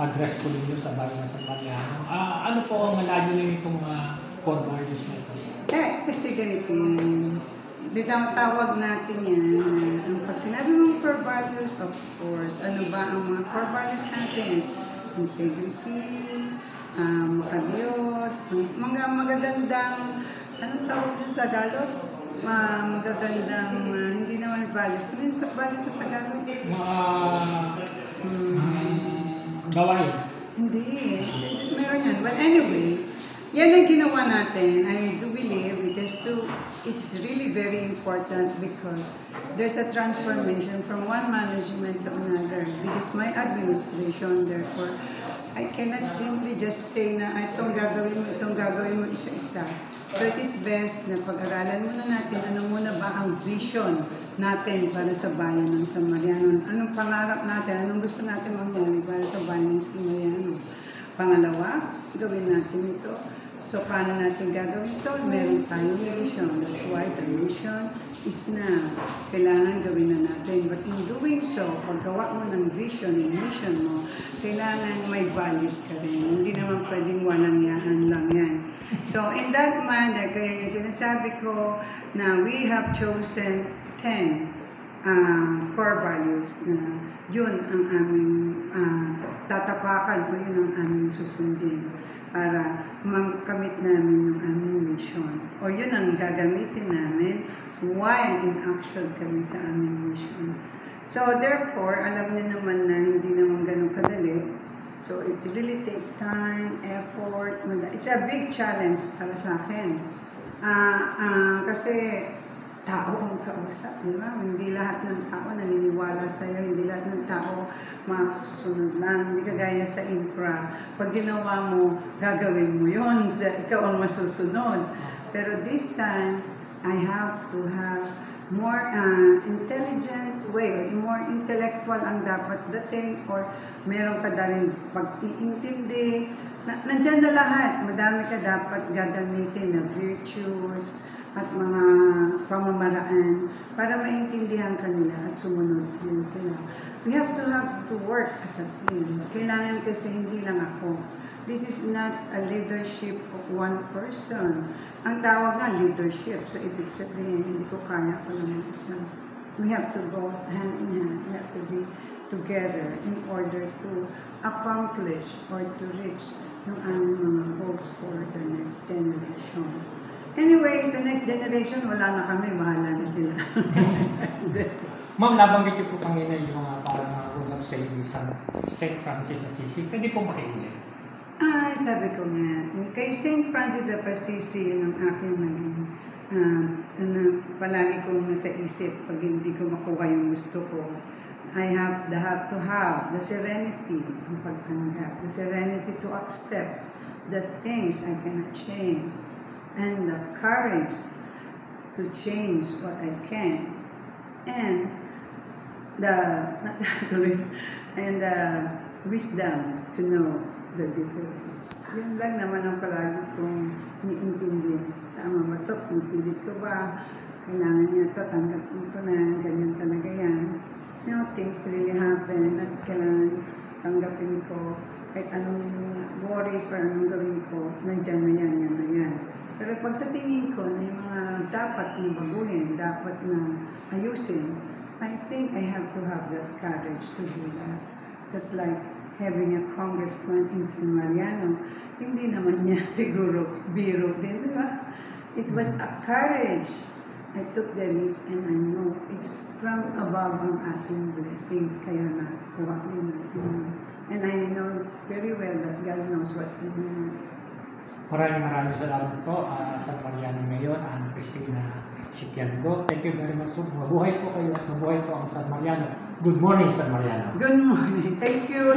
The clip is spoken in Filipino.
address po ninyo sa bayan ng San Mariano. Ano po ang layunin nitong core values na ito? Kasi ganito yan. Tawag natin yan. Pag sinabi mong core values, of course, ano ba ang mga core values natin? Integrity, makadiyos, mga magagandang, anong tawag dyan sa Tagalog? Magagandang, hindi naman values. Ano yung values sa Tagalog? Gawain. Hindi. Meron yan. But anyway, yan ang ginawa natin. I do believe it's really very important because there's a transformation from one management to another. This is my administration, therefore, I cannot simply just say na itong gagawin mo isa-isa. So it is best na pag-aralan muna natin ano muna ba ang vision natin para sa bayan ng San Mariano. Anong pangarap natin, anong gusto natin mangyari para sa bayan ng San Mariano. Pangalawa, gawin natin ito. So, paano natin gagawin ito? Meron tayong mission. That's why the mission is na kailangan gawin na natin. But in doing so, paggawa mo ng vision and mission mo, kailangan may values ka rin. Hindi naman pwedeng walang yahan lang yan. So, in that manner, kaya yung sinasabi ko na we have chosen 10 core values na yun ang aming tatapakan o yun ang aming susundin para makamit namin yung aming mission. O yun ang gagamitin namin while in action kami sa aming mission. So therefore, alam niyo naman na hindi naman ganun kadali. So it really take time, effort. It's a big challenge para sa akin. Kasi tao ang kausap, di ba? Hindi lahat ng tao naniniwala sa'yo, hindi lahat ng tao masusunod lang. Hindi kagaya sa infra. Pag ginawa mo, gagawin mo yun. Ikaw ang masusunod. Pero this time, I have to have more intelligent way, more intellectual ang dapat dating or meron ka daling pag-iintindi. Nandyan na lahat. Madami ka dapat gagamitin na virtues, at mga pamamaraan para maintindihan kanila at sumunod sila. We have to work as a team. Kailangan kasi hindi lang ako. This is not a leadership of one person. Ang tawag nga leadership. So ibig sabihin, hindi ko kaya ko lang isa. We have to go hand in hand. We have to be together in order to accomplish or to reach yung aming mga goals for the next generation. Anyway, sa next generation, wala na kami, bahala na sila. Ma'am, nabanggit niyo po kanina yung parang ulat sa isang St. Francis Assisi. Pwede po makiulit. Sabi ko nga, kay St. Francis of Assisi, yun ang aking naging palagi kong nasa isip pag hindi ko makuha yung gusto ko. I have to have the serenity ang pagtanggap, the serenity to accept the things I cannot change, and the courage to change what I can, and the wisdom to know the difference. Yun lang naman ang palagi kong niintindi. Tama ba ito? Pipilit ko ba? Kailangan niya ito, tanggapin ko na, ganyan talaga yan. You know, things really happen at kailangan tanggapin ko kahit anong worries or anong gawin ko, nandyan na yan na yan. Pero pag sa tingin ko na yung mga dapat na baguhin, dapat na ayusin, I think I have to have that courage to do that. Just like having a congressman in San Mariano, hindi naman niya siguro biro din, di ba? It was a courage. I took the risk and I know it's from above ang ating blessings, kaya nakuha din natin. And I know very well that God knows what's in my heart. Maraming salamat po sa Mariano Mayor, Ana Cristina Sipiando. Thank you very much. Mabuhay po kayo at mabuhay po ang San Mariano. Good morning, San Mariano. Good morning. Thank you.